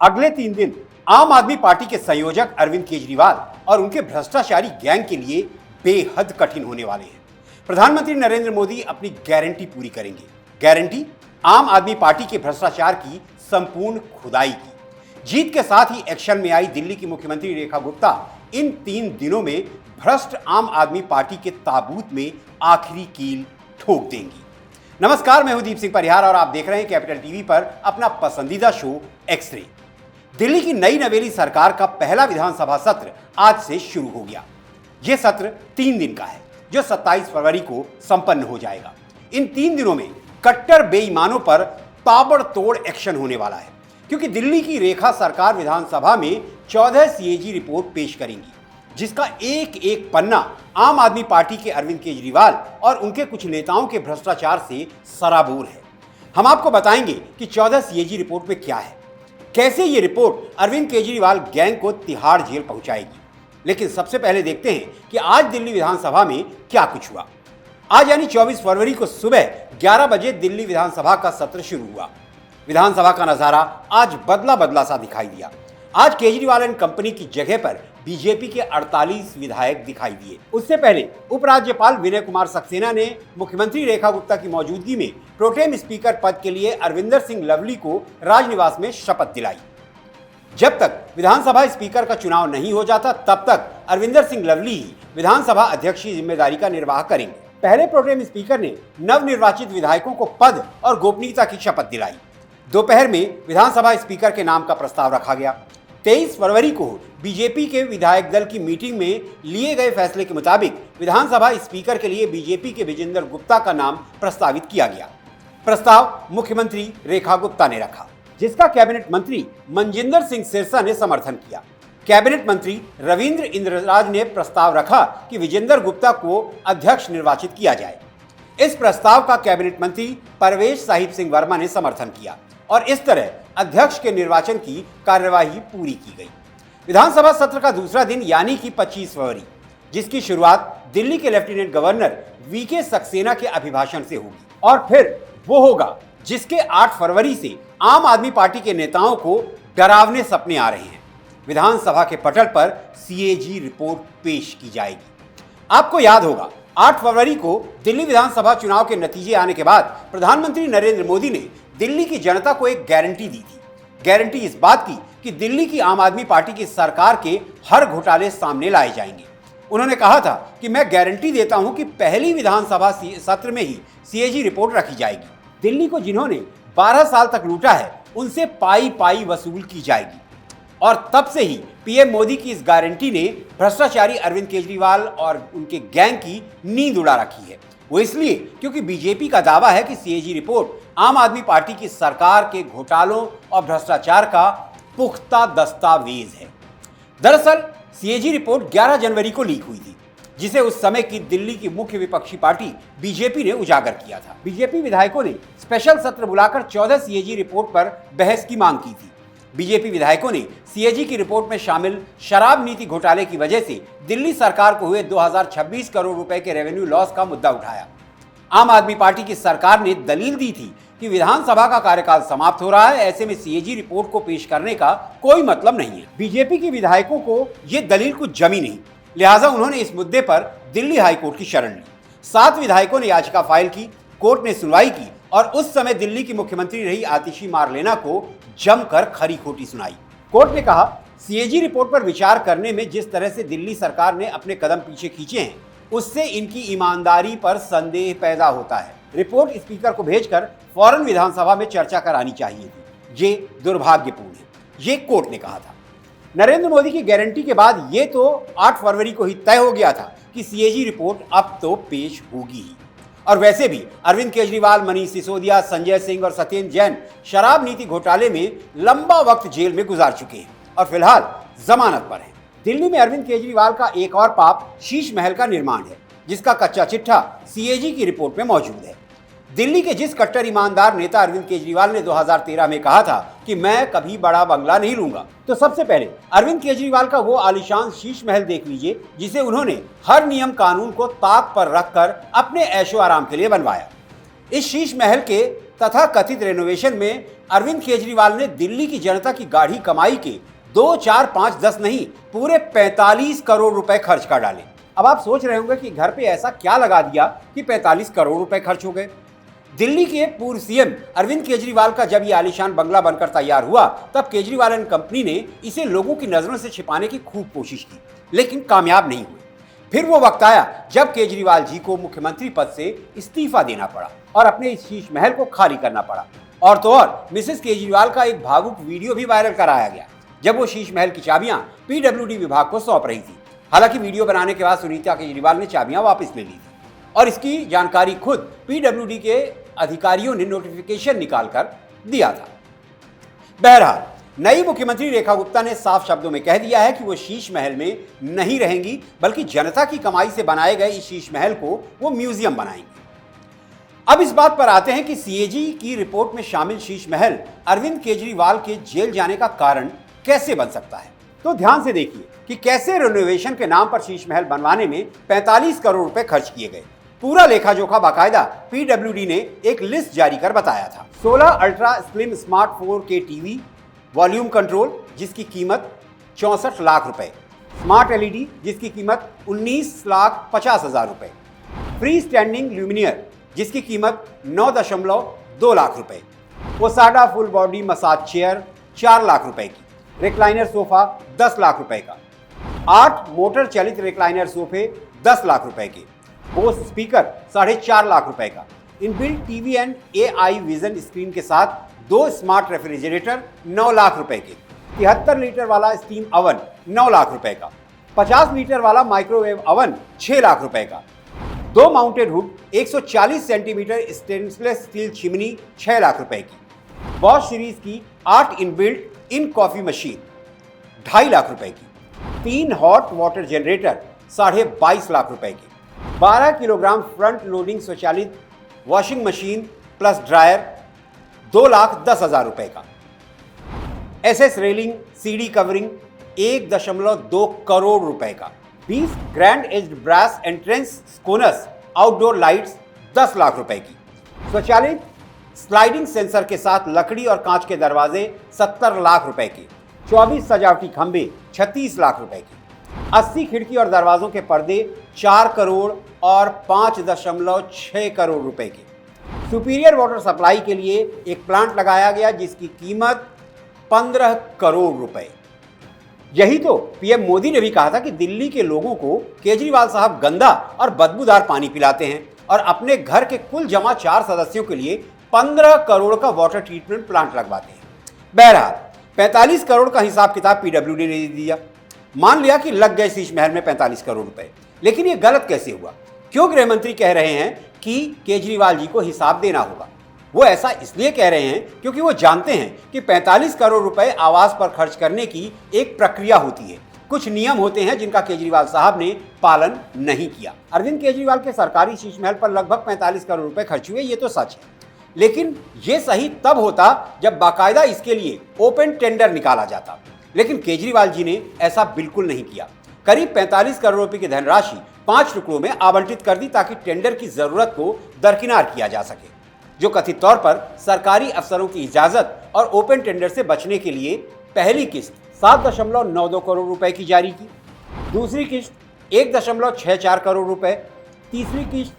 अगले 3 दिन आम आदमी पार्टी के संयोजक अरविंद केजरीवाल और उनके भ्रष्टाचारी गैंग के लिए बेहद कठिन होने वाले हैं। प्रधानमंत्री नरेंद्र मोदी अपनी गारंटी पूरी करेंगे। गारंटी आम आदमी पार्टी के भ्रष्टाचार की संपूर्ण खुदाई की। जीत के साथ ही एक्शन में आई दिल्ली की मुख्यमंत्री रेखा गुप्ता इन 3 दिनों में भ्रष्ट आम आदमी पार्टी के ताबूत में आखिरी कील ठोक देंगी। नमस्कार, मैं हूं दीप सिंह परिहार और आप देख रहे हैं कैपिटल टीवी पर अपना पसंदीदा शो एक्स-रे। दिल्ली की नई नवेली सरकार का पहला विधानसभा सत्र आज से शुरू हो गया। यह सत्र 3 दिन का है जो 27 फरवरी को संपन्न हो जाएगा। इन 3 दिनों में कट्टर बेईमानों पर ताबड़तोड़ एक्शन होने वाला है, क्योंकि दिल्ली की रेखा सरकार विधानसभा में 14 सीएजी रिपोर्ट पेश करेंगी, जिसका एक एक पन्ना आम आदमी पार्टी के अरविंद केजरीवाल और उनके कुछ नेताओं के भ्रष्टाचार से सराबोर है। हम आपको बताएंगे कि 14 सीएजी रिपोर्ट में क्या है, कैसे ये रिपोर्ट अरविंद केजरीवाल गैंग को तिहाड़ जेल पहुंचाएगी। लेकिन सबसे पहले देखते हैं कि आज दिल्ली विधानसभा में क्या कुछ हुआ। आज यानी 24 फरवरी को सुबह 11 बजे दिल्ली विधानसभा का सत्र शुरू हुआ। विधानसभा का नजारा आज बदला बदला सा दिखाई दिया। आज केजरीवाल एंड कंपनी की जगह पर बीजेपी के 48 विधायक दिखाई दिए। उससे पहले उपराज्यपाल विनय कुमार सक्सेना ने मुख्यमंत्री रेखा गुप्ता की मौजूदगी में प्रोटेम स्पीकर पद के लिए अरविंदर सिंह लवली को राजनिवास में शपथ दिलाई। जब तक विधानसभा स्पीकर का चुनाव नहीं हो जाता, तब तक अरविंदर सिंह लवली ही विधानसभा अध्यक्ष की जिम्मेदारी का निर्वाह करेंगे। पहले प्रोटेम स्पीकर ने नवनिर्वाचित विधायकों को पद और गोपनीयता की शपथ दिलाई। दोपहर में विधानसभा स्पीकर के नाम का प्रस्ताव रखा गया। 23 फरवरी को बीजेपी के विधायक दल की मीटिंग में लिए गए फैसले के मुताबिक विधानसभा स्पीकर के लिए बीजेपी के विजेंद्र गुप्ता का नाम प्रस्तावित किया गया। प्रस्ताव मुख्यमंत्री रेखा गुप्ता ने रखा, जिसका कैबिनेट मंत्री मनजिंदर सिंह सिरसा ने समर्थन किया। कैबिनेट मंत्री रविंद्र इंद्रराज ने प्रस्ताव रखा कि विजेंद्र गुप्ता को अध्यक्ष निर्वाचित किया जाए। इस प्रस्ताव का कैबिनेट मंत्री परवेश साहिब सिंह वर्मा ने समर्थन किया और इस तरह अध्यक्ष के निर्वाचन की कार्यवाही पूरी की गई। विधानसभा सत्र का दूसरा दिन यानी कि 25 फरवरी, जिसकी शुरुआत दिल्ली के लेफ्टिनेंट गवर्नर वीके सक्सेना के अभिभाषण से होगी, और फिर वो होगा जिसके 8 फरवरी से आम आदमी पार्टी के नेताओं को डरावने सपने आ रहे हैं। विधानसभा के पटल पर सीएजी रिपोर्ट पेश की जाएगी। आपको याद होगा 8 फरवरी को दिल्ली विधानसभा चुनाव के नतीजे आने के बाद प्रधानमंत्री नरेंद्र मोदी ने दिल्ली की जनता को एक गारंटी दी थी। गारंटी इस बात की कि दिल्ली की आम आदमी पार्टी की सरकार के हर घोटाले सामने लाए जाएंगे। उन्होंने कहा था कि मैं गारंटी देता हूं कि पहली विधानसभा सत्र में ही सीएजी रिपोर्ट रखी जाएगी। दिल्ली को जिन्होंने 12 साल तक लूटा है, उनसे पाई पाई वसूल की जाएगी। और तब से ही पीएम मोदी की इस गारंटी ने भ्रष्टाचारी अरविंद केजरीवाल और उनके गैंग की नींद उड़ा रखी है। वो इसलिए क्योंकि बीजेपी का दावा है कि सीएजी रिपोर्ट आम आदमी पार्टी की सरकार के घोटालों और भ्रष्टाचार का पुख्ता दस्तावेज है। दरअसल सीएजी रिपोर्ट 11 जनवरी को लीक हुई थी, जिसे उस समय की दिल्ली की मुख्य विपक्षी पार्टी बीजेपी ने उजागर किया था। बीजेपी विधायकों ने स्पेशल सत्र बुलाकर 14 सीएजी रिपोर्ट पर बहस की मांग की थी। बीजेपी विधायकों ने सीएजी की रिपोर्ट में शामिल शराब नीति घोटाले की वजह से दिल्ली सरकार को हुए 2026 करोड़ रुपए के रेवेन्यू लॉस का मुद्दा उठाया। आम आदमी पार्टी की सरकार ने दलील दी थी कि विधानसभा का कार्यकाल समाप्त हो रहा है, ऐसे में सीएजी रिपोर्ट को पेश करने का कोई मतलब नहीं है। बीजेपी के विधायकों को यह दलील कुछ जमी नहीं, लिहाजा उन्होंने इस मुद्दे पर दिल्ली हाईकोर्ट की शरण ली। 7 विधायकों ने याचिका फाइल की। कोर्ट ने सुनवाई की और उस समय दिल्ली की मुख्यमंत्री रही आतिशी मारलेना को जमकर खरी खोटी सुनाई। कोर्ट ने कहा, सीएजी रिपोर्ट पर विचार करने में जिस तरह से दिल्ली सरकार ने अपने कदम पीछे खींचे हैं, उससे इनकी ईमानदारी पर संदेह पैदा होता है। रिपोर्ट स्पीकर को भेजकर फौरन विधानसभा में चर्चा करानी चाहिए थी। ये दुर्भाग्यपूर्ण है, ये कोर्ट ने कहा था। नरेंद्र मोदी की गारंटी के बाद ये तो 8 फरवरी को ही तय हो गया था कि सीएजी रिपोर्ट अब तो पेश होगी ही। और वैसे भी अरविंद केजरीवाल, मनीष सिसोदिया, संजय सिंह और सत्येंद्र जैन शराब नीति घोटाले में लंबा वक्त जेल में गुजार चुके हैं और फिलहाल जमानत पर हैं। दिल्ली में अरविंद केजरीवाल का एक और पाप शीश महल का निर्माण है, जिसका कच्चा चिट्ठा सीएजी की रिपोर्ट में मौजूद है। दिल्ली के जिस कट्टर ईमानदार नेता अरविंद केजरीवाल ने 2013 में कहा था कि मैं कभी बड़ा बंगला नहीं लूंगा, तो सबसे पहले अरविंद केजरीवाल का वो आलीशान शीश महल देख लीजिए, जिसे उन्होंने हर नियम कानून को ताक पर रखकर अपने ऐशो आराम के लिए बनवाया। इस शीश महल के तथा कथित रेनोवेशन में अरविंद केजरीवाल ने दिल्ली की जनता की गाढ़ी कमाई के 2, 4, 5, 10 नहीं पूरे 45 करोड़ रुपए खर्च कर डाले। अब आप सोच रहे होंगे कि घर पे ऐसा क्या लगा दिया कि 45 करोड़ रुपए खर्च हो गए। दिल्ली के पूर्व सीएम अरविंद केजरीवाल का जब यह आलीशान बंगला बनकर तैयार हुआ तब केजरीवाल एंड कंपनी ने इसे लोगों की नजरों से छिपाने की खूब कोशिश की, लेकिन कामयाब नहीं हुए। फिर वो वक्त आया जब केजरीवाल जी को मुख्यमंत्री पद से इस्तीफा देना पड़ा और अपने इस शीश महल को खाली करना पड़ा। और तो और मिसेस केजरीवाल का एक भावुक वीडियो भी वायरल कराया गया जब वो शीश महल की चाबियां पीडब्ल्यूडी विभाग को सौंप रही थी। हालांकि वीडियो बनाने के बाद सुनीता केजरीवाल ने चाबियां वापस ले ली थी और इसकी जानकारी खुद पीडब्ल्यूडी के अधिकारियों ने नोटिफिकेशन निकालकर दिया था। बहरहाल नई मुख्यमंत्री रेखा गुप्ता ने साफ शब्दों में कह दिया है कि वो शीश महल में नहीं रहेंगी, बल्कि जनता की कमाई से बनाए गए इस शीश महल को वो म्यूजियम बनाएंगी। अब इस बात पर आते हैं कि सीएजी की रिपोर्ट में शामिल शीश महल अरविंद केजरीवाल के जेल जाने का कारण कैसे बन सकता है। तो ध्यान से देखिए कि कैसे रेनोवेशन के नाम पर शीश महल बनवाने में 45 करोड़ रुपए खर्च किए गए। पूरा लेखा जोखा बाकायदा पीडब्ल्यूडी ने एक लिस्ट जारी कर बताया था। 16 ultra slim smart 4K TV, volume control जिसकी कीमत 64 लाख रुपए, स्मार्ट एलईडी जिसकी कीमत 19,50,000 रुपए, फ्री स्टैंडिंग ल्यूमिनियर जिसकी कीमत 9.2 लाख रुपए, ओसाडा full body massage chair 4 lakh रुपए की, रिक्लाइनर सोफा 10 लाख रुपए का, 8 मोटर चलित रिक्लाइनर सोफे 10 लाख रुपए के, बोस स्पीकर 4.5 लाख रुपए का, inbuilt TV and AI vision screen के साथ 2 स्मार्ट रेफ्रिजरेटर 9 लाख रुपए के, 73 लीटर वाला स्टीम अवन 9 लाख रुपए का, 50 लीटर वाला माइक्रोवेव अवन 6 लाख रुपए का, 2 mounted hood 140 centimetre stainless steel chimney 6 lakh रुपए की, बॉश सीरीज की 8 inbuilt in coffee machine 2.5 lakh रुपए की, 3 हॉट वाटर जनरेटर 22.5 लाख रुपए की, 12 किलोग्राम फ्रंट लोडिंग स्वचालित वॉशिंग मशीन प्लस ड्रायर 2,10,000 रुपए का, SS railing CD covering 1.2 crore रुपए का, 20 grand aged brass entrance sconces outdoor lights 10 lakh रुपए की, स्वचालित स्लाइडिंग सेंसर के साथ लकड़ी और कांच के दरवाजे 70 लाख रुपए के, 24 सजावटी खंभे 36 लाख रुपए के, 80 खिड़की और दरवाजों के पर्दे 4 करोड़ और 5.6 करोड़ रुपए के, सुपीरियर वाटर सप्लाई के लिए एक प्लांट लगाया गया जिसकी कीमत 15 करोड़ रुपए। यही तो पीएम मोदी ने भी कहा था कि दिल्ली के लोगों को केजरीवाल साहब गंदा और बदबूदार पानी पिलाते हैं और अपने घर के कुल जमा 4 सदस्यों के लिए 15 करोड़ का वाटर ट्रीटमेंट प्लांट लगवाते हैं। बहरहाल 45 करोड़ का हिसाब किताब पीडब्ल्यूडी ने दिया। मान लिया कि लग गए शीश महल में 45 करोड़ रुपए, लेकिन ये गलत कैसे हुआ? क्यों गृह मंत्री कह रहे हैं कि केजरीवाल जी को हिसाब देना होगा? वो ऐसा इसलिए कह रहे हैं क्योंकि वो जानते हैं कि 45 करोड़ रुपए आवास पर खर्च करने की एक प्रक्रिया होती है, कुछ नियम होते हैं जिनका केजरीवाल साहब ने पालन नहीं किया। अरविंद केजरीवाल के सरकारी शीश महल पर लगभग 45 करोड़ रुपए खर्च हुए, ये तो सच है, लेकिन ये सही तब होता जब बाकायदा इसके लिए ओपन टेंडर निकाला जाता। लेकिन केजरीवाल जी ने ऐसा बिल्कुल नहीं किया। करीब 45 करोड़ रुपए की धनराशि 5 टुकड़ों में आवंटित कर दी ताकि टेंडर की जरूरत को दरकिनार किया जा सके, जो कथित तौर पर सरकारी अफसरों की इजाजत और ओपन टेंडर से बचने के लिए पहली किस्त 7.92 करोड़ रुपए की जारी की, दूसरी किस्त 1.64 करोड़ रुपए, तीसरी किस्त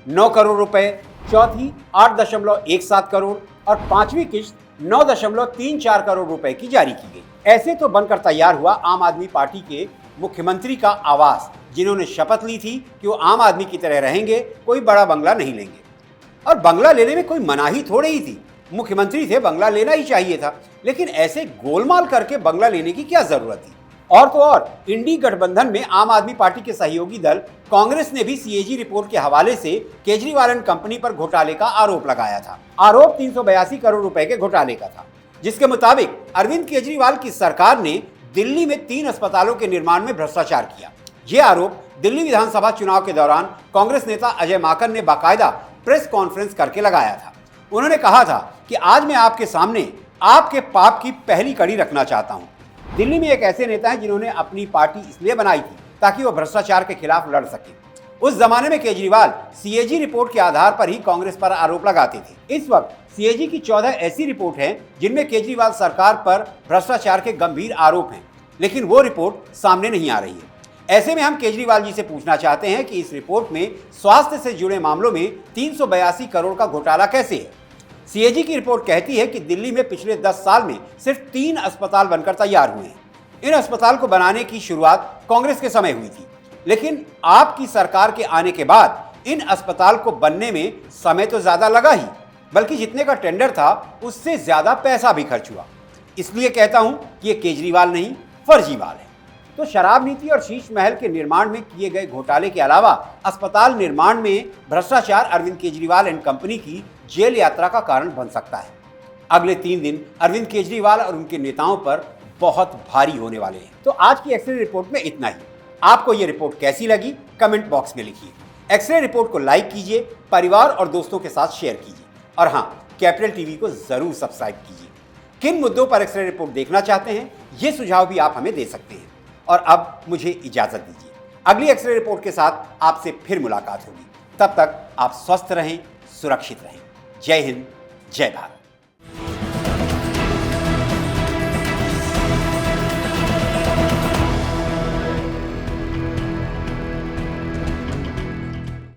9 करोड़ रुपए, चौथी 8.17 करोड़ और पांचवी किस्त 9.34 करोड़ रुपए की जारी की गई। ऐसे तो बनकर तैयार हुआ आम आदमी पार्टी के मुख्यमंत्री का आवास, जिन्होंने शपथ ली थी कि वो आम आदमी की तरह रहेंगे, कोई बड़ा बंगला नहीं लेंगे। और बंगला लेने में कोई मनाही थोड़ी ही थी, मुख्यमंत्री थे, बंगला लेना ही चाहिए था, लेकिन ऐसे गोलमाल करके बंगला लेने की क्या जरूरत थी? और तो और इंडी गठबंधन में आम आदमी पार्टी के सहयोगी दल कांग्रेस ने भी सीएजी रिपोर्ट के हवाले से केजरीवाल एंड कंपनी पर घोटाले का आरोप लगाया था। आरोप 382 करोड़ रुपए के घोटाले का था, जिसके मुताबिक अरविंद केजरीवाल की सरकार ने दिल्ली में 3 अस्पतालों के निर्माण में भ्रष्टाचार किया। ये आरोप दिल्ली विधानसभा चुनाव के दौरान कांग्रेस नेता अजय माकन ने बाकायदा प्रेस कॉन्फ्रेंस करके लगाया था। उन्होंने कहा था कि आज मैं आपके सामने आपके पाप की पहली कड़ी रखना चाहता हूं। दिल्ली में एक ऐसे नेता हैं जिन्होंने अपनी पार्टी इसलिए बनाई थी ताकि वो भ्रष्टाचार के खिलाफ लड़ सके। उस जमाने में केजरीवाल सीएजी रिपोर्ट के आधार पर ही कांग्रेस पर आरोप लगाते थे। इस वक्त सीएजी की 14 ऐसी रिपोर्ट हैं जिनमें केजरीवाल सरकार पर भ्रष्टाचार के गंभीर आरोप हैं, लेकिन वो रिपोर्ट सामने नहीं आ रही है। ऐसे में हम केजरीवाल जी से पूछना चाहते हैं कि इस रिपोर्ट में स्वास्थ्य से जुड़े मामलों में 382 करोड़ का घोटाला कैसे है। सीएजी की रिपोर्ट कहती है कि दिल्ली में पिछले 10 साल में सिर्फ 3 अस्पताल बनकर तैयार हुए हैं। इन अस्पताल को बनाने की शुरुआत कांग्रेस के समय हुई थी, लेकिन आपकी सरकार के आने के बाद इन अस्पताल को बनने में समय तो ज्यादा लगा ही, बल्कि जितने का टेंडर था उससे ज्यादा पैसा भी खर्च हुआ। इसलिए कहता हूं कि ये केजरीवाल नहीं, फर्जीवाल है। तो शराब नीति और शीश महल के निर्माण में किए गए घोटाले के अलावा अस्पताल निर्माण में भ्रष्टाचार अरविंद केजरीवाल एंड कंपनी की जेल यात्रा का कारण बन सकता है। अगले 3 दिन अरविंद केजरीवाल और उनके नेताओं पर बहुत भारी होने वाले हैं। तो आज की एक्सरे रिपोर्ट में इतना ही। आपको ये रिपोर्ट कैसी लगी कमेंट बॉक्स में लिखिए। एक्सरे रिपोर्ट को लाइक कीजिए, परिवार और दोस्तों के साथ शेयर कीजिए और हाँ, कैपिटल टीवी को जरूर सब्सक्राइब कीजिए। किन मुद्दों पर एक्सरे रिपोर्ट देखना चाहते हैं ये सुझाव भी आप हमें दे सकते हैं। और अब मुझे इजाजत दीजिए, अगली एक्सरे रिपोर्ट के साथ आपसे फिर मुलाकात होगी। तब तक आप स्वस्थ रहें, सुरक्षित रहें। जय हिंद, जय भारत।